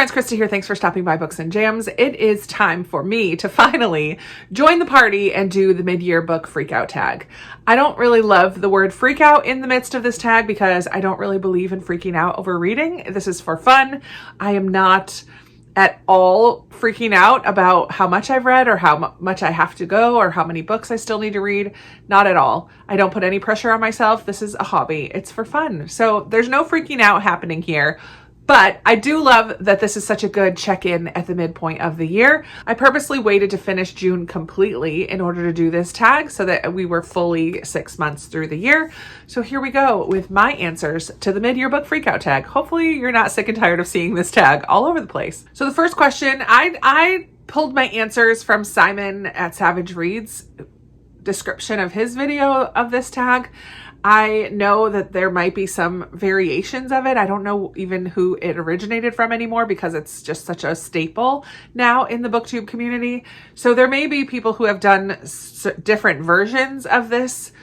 friends, Krista here. Thanks for stopping by Books and Jams. It is time for me to finally join the party and do the mid-year book freakout tag. I don't really love the word freakout in the midst of this tag because I don't really believe in freaking out over reading. This is for fun. I am not at all freaking out about how much I've read or how much I have to go or how many books I still need to read. Not at all. I don't put any pressure on myself. This is a hobby. It's for fun. So there's no freaking out happening here. But I do love that this is such a good check-in at the midpoint of the year. I purposely waited to finish June completely in order to do this tag so that we were fully 6 months through the year. So here we go with my answers to the mid-year book freakout tag. Hopefully you're not sick and tired of seeing this tag all over the place. So the first question, I pulled my answers from Simon at Savage Reads description of his video of this tag. I know that there might be some variations of it. I don't know even who it originated from anymore because it's just such a staple now in the booktube community. So there may be people who have done different versions of this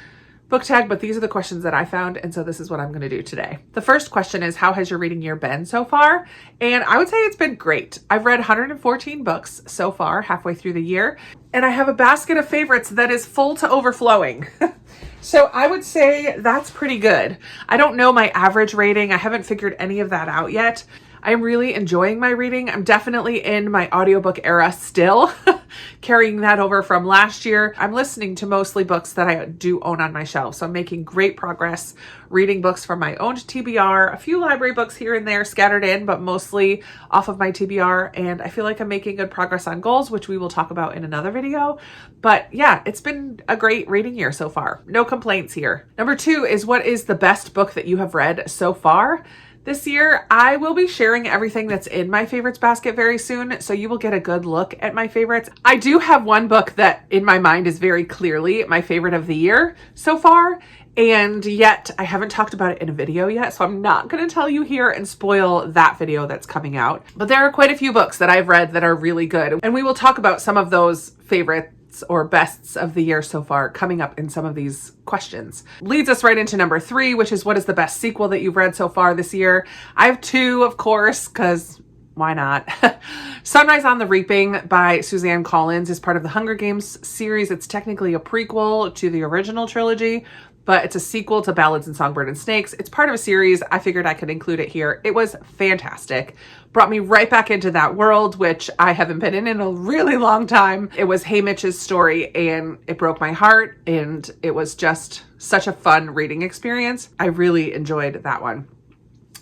book tag, but these are the questions that I found. And so this is what I'm going to do today. The first question is, how has your reading year been so far? And I would say it's been great. I've read 114 books so far, halfway through the year. And I have a basket of favorites that is full to overflowing. So I would say that's pretty good. I don't know my average rating. I haven't figured any of that out yet. I'm really enjoying my reading. I'm definitely in my audiobook era still, carrying that over from last year. I'm listening to mostly books that I do own on my shelf. So I'm making great progress reading books from my own TBR, a few library books here and there scattered in, but mostly off of my TBR. And I feel like I'm making good progress on goals, which we will talk about in another video. But yeah, it's been a great reading year so far. No complaints here. Number 2 is, what is the best book that you have read so far? This year, I will be sharing everything that's in my favorites basket very soon, so you will get a good look at my favorites. I do have one book that in my mind is very clearly my favorite of the year so far, and yet I haven't talked about it in a video yet, so I'm not going to tell you here and spoil that video that's coming out. But there are quite a few books that I've read that are really good, and we will talk about some of those favorites or bests of the year so far coming up in some of these questions. Leads us right into number 3, which is, what is the best sequel that you've read so far this year? I have 2, of course, because why not? Sunrise on the Reaping by Suzanne Collins is part of the Hunger Games series. It's technically a prequel to the original trilogy, but it's a sequel to Ballads and Songbird and Snakes. It's part of a series. I figured I could include it here. It was fantastic. Brought me right back into that world, which I haven't been in a really long time. It was Haymitch's story and it broke my heart, and it was just such a fun reading experience. I really enjoyed that one.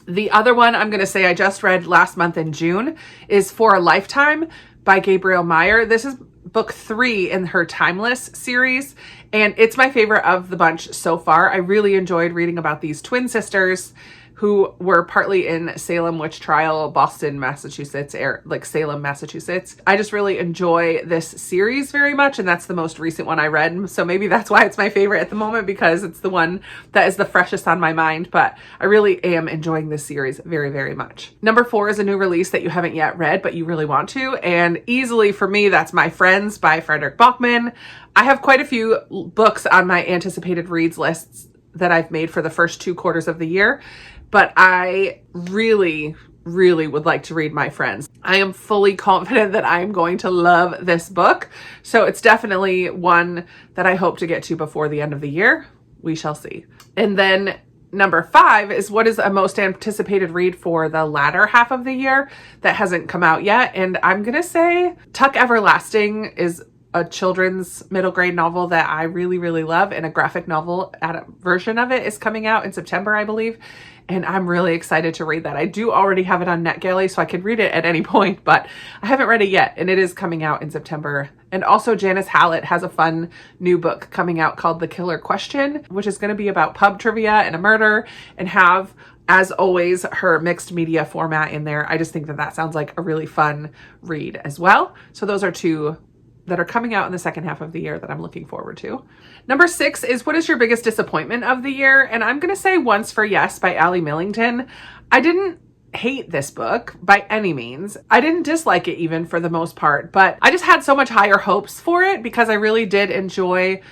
The other one I'm going to say I just read last month in June is For a Lifetime by Gabrielle Meyer. This is book 3 in her Timeless series, and it's my favorite of the bunch so far. I really enjoyed reading about these twin sisters who were partly in Salem witch trial, Boston, Massachusetts, like Salem, Massachusetts. I just really enjoy this series very much, and that's the most recent one I read. So maybe that's why it's my favorite at the moment, because it's the one that is the freshest on my mind, but I really am enjoying this series very, very much. Number 4 is a new release that you haven't yet read, but you really want to, and easily for me, that's My Friends by Frederick Bachman. I have quite a few books on my anticipated reads lists that I've made for the first 2 quarters of the year, but I really, really would like to read My Friends. I am fully confident that I am going to love this book. So it's definitely one that I hope to get to before the end of the year. We shall see. And then number 5 is, what is a most anticipated read for the latter half of the year that hasn't come out yet? And I'm going to say Tuck Everlasting is a children's middle grade novel that I really, really love, and a graphic novel version of it is coming out in September, I believe. And I'm really excited to read that. I do already have it on NetGalley, so I could read it at any point, but I haven't read it yet, and it is coming out in September. And also Janice Hallett has a fun new book coming out called The Killer Question, which is going to be about pub trivia and a murder, and have, as always, her mixed media format in there. I just think that that sounds like a really fun read as well. So those are 2 that are coming out in the second half of the year that I'm looking forward to. Number 6 is, what is your biggest disappointment of the year? And I'm going to say Once for Yes by Allie Millington. I didn't hate this book by any means. I didn't dislike it even for the most part, but I just had so much higher hopes for it because I really did enjoy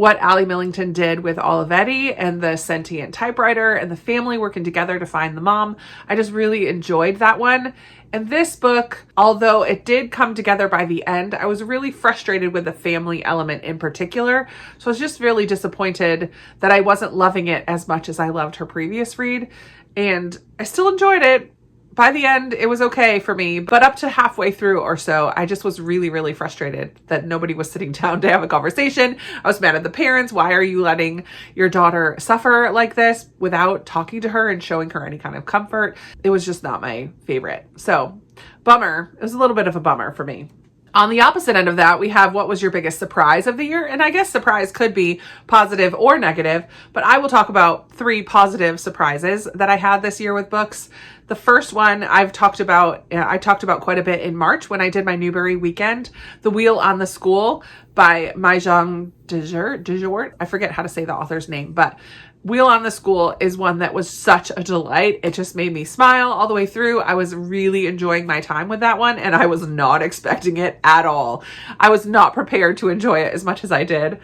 what Allie Millington did with Olivetti and the sentient typewriter and the family working together to find the mom. I just really enjoyed that one. And this book, although it did come together by the end, I was really frustrated with the family element in particular. So I was just really disappointed that I wasn't loving it as much as I loved her previous read. And I still enjoyed it. By the end, it was okay for me, but up to halfway through or so, I just was really, really frustrated that nobody was sitting down to have a conversation. I was mad at the parents. Why are you letting your daughter suffer like this without talking to her and showing her any kind of comfort? It was just not my favorite. So, bummer. It was a little bit of a bummer for me. On the opposite end of that, we have what was your biggest surprise of the year? And I guess surprise could be positive or negative, but I will talk about 3 positive surprises that I had this year with books. The first one I talked about quite a bit in March when I did my Newbery weekend, The Wheel on the School by Mahjong Dejort. I forget how to say the author's name, but Wheel on the School is one that was such a delight. It just made me smile all the way through. I was really enjoying my time with that one, and I was not expecting it at all. I was not prepared to enjoy it as much as I did.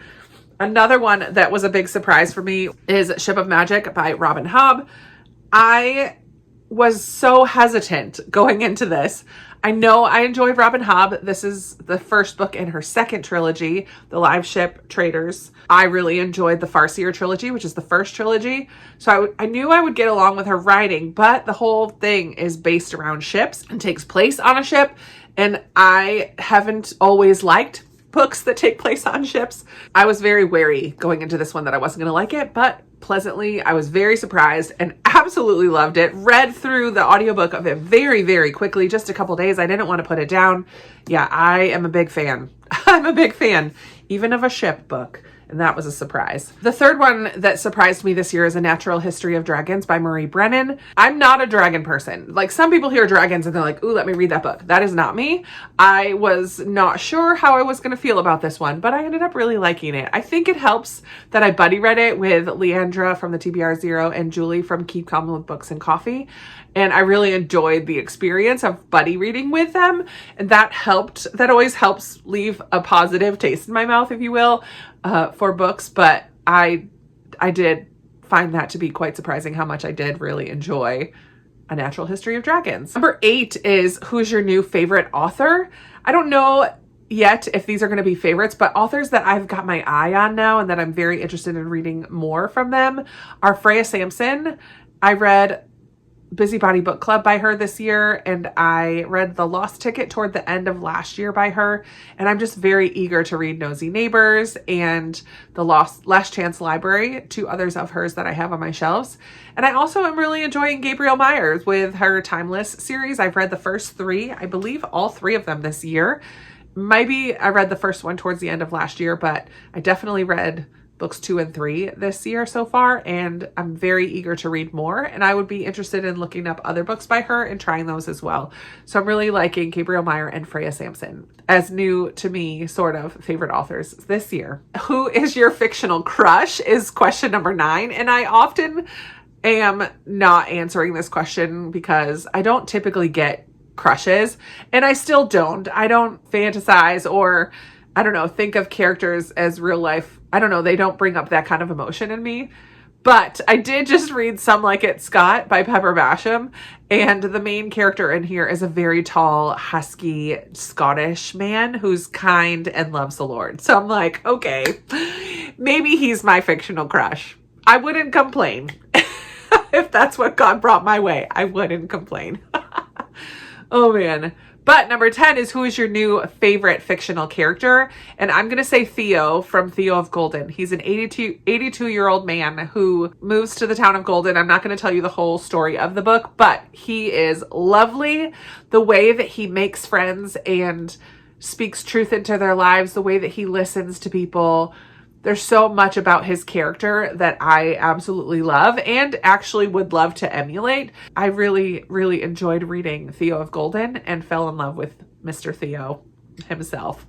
Another one that was a big surprise for me is Ship of Magic by Robin Hobb. I was so hesitant going into this. I know I enjoyed Robin Hobb. This is the first book in her second trilogy, The Live Ship Traders. I really enjoyed the Farseer trilogy, which is the first trilogy. So I knew I would get along with her writing, but the whole thing is based around ships and takes place on a ship. And I haven't always liked books that take place on ships. I was very wary going into this one that I wasn't going to like it, but pleasantly, I was very surprised and absolutely loved it. Read through the audiobook of it very, very quickly, just a couple days. I didn't want to put it down. Yeah, I am a big fan. I'm a big fan, even of a ship book. And that was a surprise. The third one that surprised me this year is A Natural History of Dragons by Marie Brennan. I'm not a dragon person. Like, some people hear dragons and they're like, ooh, let me read that book. That is not me. I was not sure how I was going to feel about this one, but I ended up really liking it. I think it helps that I buddy read it with Leandra from the TBR Zero and Julie from Keep Calm with Books and Coffee. And I really enjoyed the experience of buddy reading with them. And that helped. That always helps leave a positive taste in my mouth, if you will, for books. But I did find that to be quite surprising how much I did really enjoy A Natural History of Dragons. Number 8 is Who's Your New Favorite Author? I don't know yet if these are going to be favorites, but authors that I've got my eye on now and that I'm very interested in reading more from them are Freya Sampson. I read Busybody Book Club by her this year, and I read The Lost Ticket toward the end of last year by her, and I'm just very eager to read Nosy Neighbors and The Last Chance Library, 2 others of hers that I have on my shelves. And I also am really enjoying Gabrielle Myers with her Timeless series. I've read the first 3, I believe all 3 of them this year. Maybe I read the first one towards the end of last year, but I definitely read books 2 and 3 this year so far, and I'm very eager to read more, and I would be interested in looking up other books by her and trying those as well. So I'm really liking Gabrielle Meyer and Freya Sampson as new to me sort of favorite authors this year. Who is your fictional crush is question number 9, and I often am not answering this question because I don't typically get crushes, and I still don't. I don't fantasize or I don't know, think of characters as real life. I don't know. They don't bring up that kind of emotion in me. But I did just read Some Like It Scott by Pepper Basham. And the main character in here is a very tall, husky Scottish man who's kind and loves the Lord. So I'm like, okay, maybe he's my fictional crush. I wouldn't complain. If that's what God brought my way, I wouldn't complain. Oh, man. But number 10 is who is your new favorite fictional character? And I'm going to say Theo from Theo of Golden. He's an 82-year-old man who moves to the town of Golden. I'm not going to tell you the whole story of the book, but he is lovely. The way that he makes friends and speaks truth into their lives, the way that he listens to people. There's so much about his character that I absolutely love and actually would love to emulate. I really, really enjoyed reading Theo of Golden and fell in love with Mr. Theo himself.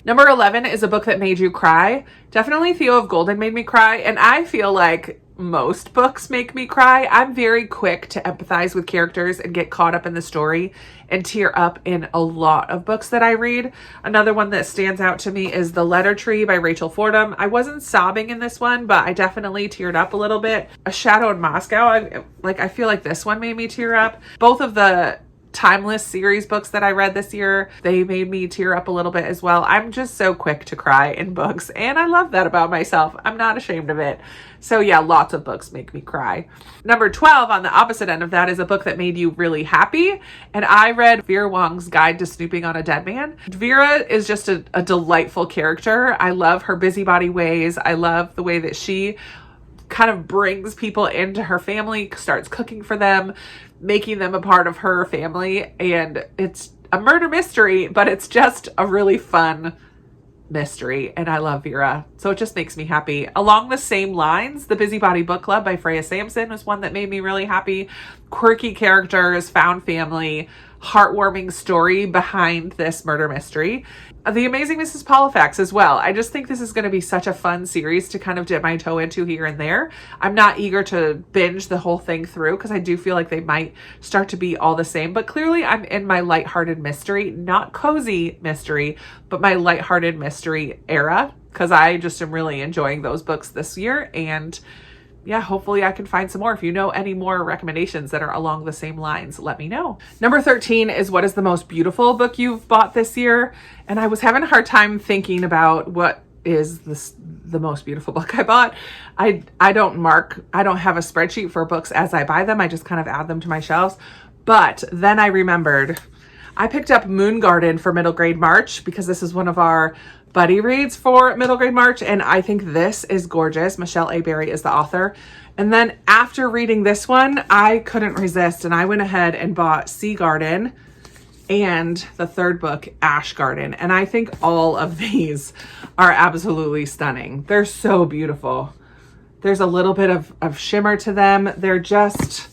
Number 11 is a book that made you cry. Definitely Theo of Golden made me cry. And I feel like most books make me cry. I'm very quick to empathize with characters and get caught up in the story and tear up in a lot of books that I read. Another one that stands out to me is The Letter Tree by Rachel Fordham. I wasn't sobbing in this one, but I definitely teared up a little bit. A Shadow in Moscow, I feel like this one made me tear up. Both of the Timeless series books that I read this year, they made me tear up a little bit as well. I'm just so quick to cry in books, and I love that about myself. I'm not ashamed of it. So yeah, lots of books make me cry. Number 12 on the opposite end of that is a book that made you really happy, and I read Vera Wong's Guide to Snooping on a Dead Man. Vera is just a delightful character. I love her busybody ways. I love the way that she kind of brings people into her family, starts cooking for them, making them a part of her family. And it's a murder mystery, but it's just a really fun mystery. And I love Vera. So it just makes me happy. Along the same lines, The Busybody Book Club by Freya Sampson was one that made me really happy. Quirky characters, found family, heartwarming story behind this murder mystery. The Amazing Mrs. Polifax as well. I just think this is going to be such a fun series to kind of dip my toe into here and there. I'm not eager to binge the whole thing through because I do feel like they might start to be all the same, but clearly I'm in my lighthearted mystery, not cozy mystery, but my lighthearted mystery era, because I just am really enjoying those books this year. And yeah, hopefully I can find some more. If you know any more recommendations that are along the same lines, let me know. Number 13 is What is the Most Beautiful Book You've Bought This Year? And I was having a hard time thinking about what is the most beautiful book I bought. I don't have a spreadsheet for books as I buy them. I just kind of add them to my shelves. But then I remembered I picked up Moon Garden for middle grade March because this is one of our buddy reads for middle grade March, and I think this is gorgeous. Michelle A. Berry is the author. And then after reading this one, I couldn't resist, and I went ahead and bought Sea Garden and the third book, Ash Garden. And I think all of these are absolutely stunning. They're so beautiful. There's a little bit of shimmer to them. They're just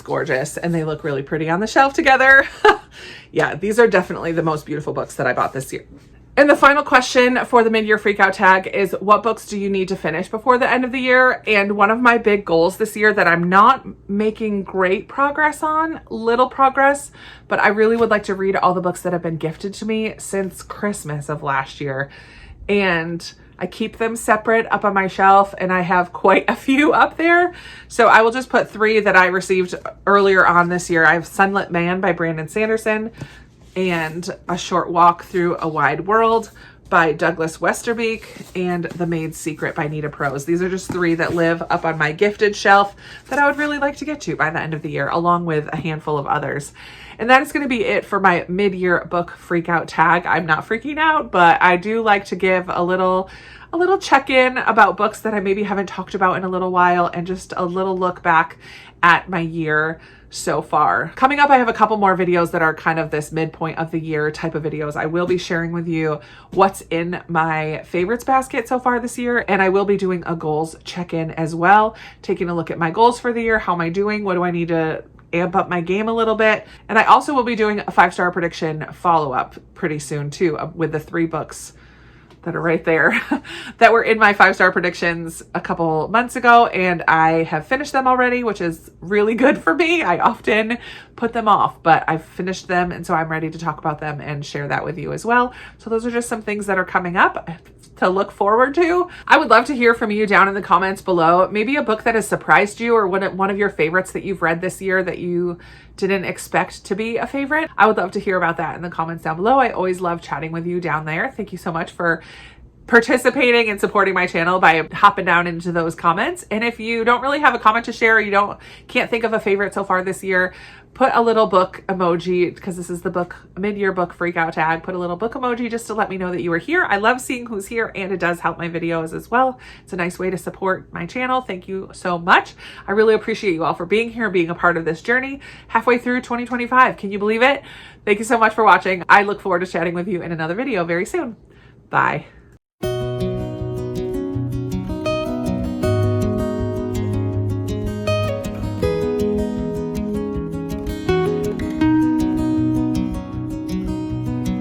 gorgeous, and they look really pretty on the shelf together. Yeah, these are definitely the most beautiful books that I bought this year. And the final question for the mid-year freakout tag is, what books do you need to finish before the end of the year? And one of my big goals this year that I'm not making great progress on, little progress, but I really would like to read all the books that have been gifted to me since Christmas of last year. And I keep them separate up on my shelf, and I have quite a few up there. So I will just put 3 that I received earlier on this year. I have Sunlit Man by Brandon Sanderson, and A Short Walk Through a Wide World by Douglas Westerbeek, and The Maid's Secret by Nita Prose. These are just 3 that live up on my gifted shelf that I would really like to get to by the end of the year, along with a handful of others. And that is going to be it for my mid-year book freakout tag. I'm not freaking out, but I do like to give a little check-in about books that I maybe haven't talked about in a little while, and just a little look back at my year so far. Coming up, I have a couple more videos that are kind of this midpoint of the year type of videos. I will be sharing with you what's in my favorites basket so far this year, and I will be doing a goals check-in as well, taking a look at my goals for the year. How am I doing? What do I need to amp up my game a little bit? And I also will be doing a 5-star prediction follow-up pretty soon too, with the 3 books that are right there that were in my 5-star predictions a couple months ago, and I have finished them already, which is really good for me. I often put them off, but I've finished them, and so I'm ready to talk about them and share that with you as well. So those are just some things that are coming up to look forward to. I would love to hear from you down in the comments below. Maybe a book that has surprised you, or one of your favorites that you've read this year that you didn't expect to be a favorite. I would love to hear about that in the comments down below. I always love chatting with you down there. Thank you so much for participating and supporting my channel by hopping down into those comments. And if you don't really have a comment to share, or you can't think of a favorite so far this year, put a little book emoji, because this is the mid-year book freakout tag. Put a little book emoji just to let me know that you are here. I love seeing who's here, and it does help my videos as well. It's a nice way to support my channel. Thank you so much. I really appreciate you all for being here, being a part of this journey halfway through 2025. Can you believe it? Thank you so much for watching. I look forward to chatting with you in another video very soon. Bye.